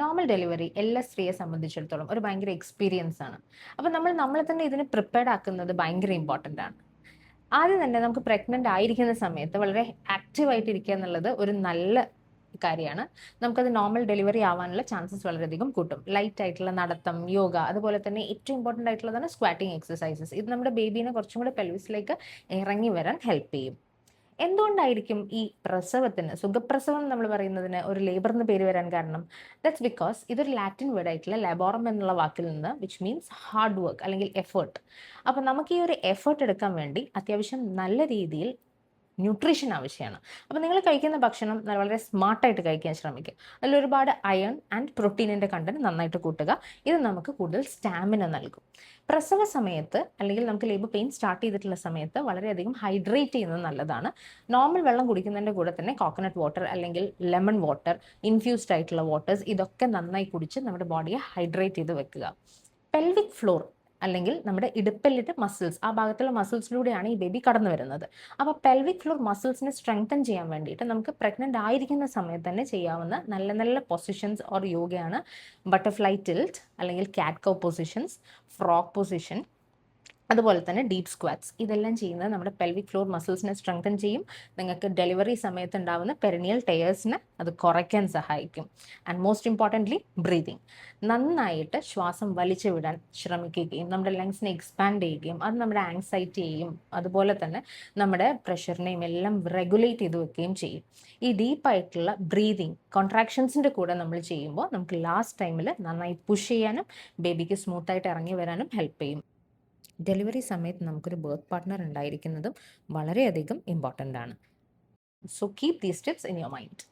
Normal delivery എല്ലാ സ്ത്രീയെ സംബന്ധിച്ചിടത്തോളം ഒരു ഭയങ്കര എക്സ്പീരിയൻസ് ആണ്. അപ്പോൾ നമ്മളെ തന്നെ ഇതിന് പ്രിപ്പയർഡ് ആക്കുന്നത് ഭയങ്കര ഇമ്പോർട്ടൻ്റ് ആണ്. ആദ്യം തന്നെ നമുക്ക് പ്രഗ്നന്റ് ആയിരിക്കുന്ന സമയത്ത് വളരെ ആക്റ്റീവ് ആയിട്ടിരിക്കുക എന്നുള്ളത് ഒരു നല്ല കാര്യമാണ്. നമുക്കത് നോർമൽ ഡെലിവറി ആവാനുള്ള ചാൻസസ് വളരെയധികം കൂട്ടും. ലൈറ്റ് ആയിട്ടുള്ള നടത്തം, യോഗ, അതുപോലെ തന്നെ ഏറ്റവും ഇമ്പോർട്ടൻ്റ് ആയിട്ടുള്ളതാണ് സ്ക്വാറ്റിംഗ് എക്സസൈസസ്. ഇത് നമ്മുടെ ബേബീനെ കുറച്ചും കൂടെ പെൽവിസിലേക്ക് ഇറങ്ങി വരാൻ ഹെൽപ്പ് ചെയ്യും. എന്തുകൊണ്ടായിരിക്കും ഈ പ്രസവത്തിന്, സുഖപ്രസവം നമ്മൾ പറയുന്നതിന് ഒരു ലേബർ എന്ന് പേര് വരാൻ കാരണം? ദാറ്റ്സ് ബിക്കോസ് ഇതൊരു ലാറ്റിൻ വേർഡ് ആയിട്ടുള്ള ലാബോറം എന്നുള്ള വാക്കിൽ നിന്ന്, വിച്ച് മീൻസ് ഹാർഡ് വർക്ക് അല്ലെങ്കിൽ എഫേർട്ട്. അപ്പോൾ നമുക്ക് ഈ ഒരു എഫേർട്ട് എടുക്കാൻ വേണ്ടി അത്യാവശ്യം നല്ല രീതിയിൽ ന്യൂട്രീഷൻ ആവശ്യമാണ്. അപ്പോൾ നിങ്ങൾ കഴിക്കുന്ന ഭക്ഷണം വളരെ സ്മാർട്ടായിട്ട് കഴിക്കാൻ ശ്രമിക്കുക. അതിൽ ഒരുപാട് അയൺ ആൻഡ് പ്രോട്ടീനിൻ്റെ കണ്ടന്റ് നന്നായിട്ട് കൂട്ടുക. ഇത് നമുക്ക് കൂടുതൽ സ്റ്റാമിന നൽകും. പ്രസവ സമയത്ത് അല്ലെങ്കിൽ നമുക്ക് ലേബർ പെയിൻ സ്റ്റാർട്ട് ചെയ്തിട്ടുള്ള സമയത്ത് വളരെയധികം ഹൈഡ്രേറ്റ് ചെയ്യുന്നത് നല്ലതാണ്. നോർമൽ വെള്ളം കുടിക്കുന്നതിൻ്റെ കൂടെ തന്നെ കോക്കനട്ട് വാട്ടർ അല്ലെങ്കിൽ ലെമൺ വാട്ടർ, ഇൻഫ്യൂസ്ഡ് ആയിട്ടുള്ള വാട്ടേഴ്സ്, ഇതൊക്കെ നന്നായി കുടിച്ച് നമ്മുടെ ബോഡിയെ ഹൈഡ്രേറ്റ് ചെയ്ത് വെക്കുക. പെൽവിക് ഫ്ലോർ അല്ലെങ്കിൽ നമ്മുടെ ഇടുപ്പല്ലിൻ്റെ മസിൽസ്, ആ ഭാഗത്തുള്ള മസിൽസിലൂടെയാണ് ഈ ബേബി കടന്നു വരുന്നത്. അപ്പോൾ പെൽവിക് ഫ്ലോർ മസിൽസിനെ സ്ട്രെങ്തൻ ചെയ്യാൻ വേണ്ടിയിട്ട് നമുക്ക് പ്രഗ്നൻ്റ് ആയിരിക്കുന്ന സമയത്ത് തന്നെ ചെയ്യാവുന്ന നല്ല നല്ല പൊസിഷൻസ് ഓർ യോഗയാണ് ബട്ടർഫ്ലൈ ടിൽറ്റ് അല്ലെങ്കിൽ കാറ്റ് കൗ പൊസിഷൻസ്, ഫ്രോഗ് പൊസിഷൻ, അതുപോലെ തന്നെ ഡീപ്പ് സ്ക്വാറ്റ്സ്. ഇതെല്ലാം ചെയ്യുന്നത് നമ്മുടെ പെൽവിക് ഫ്ലോർ മസിൽസിനെ സ്ട്രെങ്തൻ ചെയ്യും. നിങ്ങൾക്ക് ഡെലിവറി സമയത്ത് ഉണ്ടാകുന്ന പെരിനിയൽ ടയേഴ്സിനെ അത് കുറയ്ക്കാൻ സഹായിക്കും. And most importantly breathing. നന്നായിട്ട് ശ്വാസം വലിച്ചു വിടാൻ ശ്രമിക്കുകയും നമ്മുടെ ലങ്സിനെ എക്സ്പാൻഡ് ചെയ്യുകയും അത് നമ്മുടെ ആങ്സൈറ്റിയെയും അതുപോലെ തന്നെ നമ്മുടെ പ്രഷറിനെയും എല്ലാം റെഗുലേറ്റ് ചെയ്ത് വെക്കുകയും ചെയ്യും. ഈ ഡീപ്പായിട്ടുള്ള ബ്രീതിങ് കോൺട്രാക്ഷൻസിൻ്റെ കൂടെ നമ്മൾ ചെയ്യുമ്പോൾ നമുക്ക് ലാസ്റ്റ് ടൈമിൽ നന്നായി പുഷ് ചെയ്യാനും ബേബിക്ക് സ്മൂത്തായിട്ട് ഇറങ്ങി വരാനും ഹെൽപ്പ് ചെയ്യും. ഡെലിവറി സമയത്ത് നമുക്കൊരു ബർത്ത് പാർട്ട്ണർ ഉണ്ടായിരിക്കുന്നതും വളരെയധികം ഇമ്പോർട്ടൻ്റ് ആണ്. So keep these tips in your mind.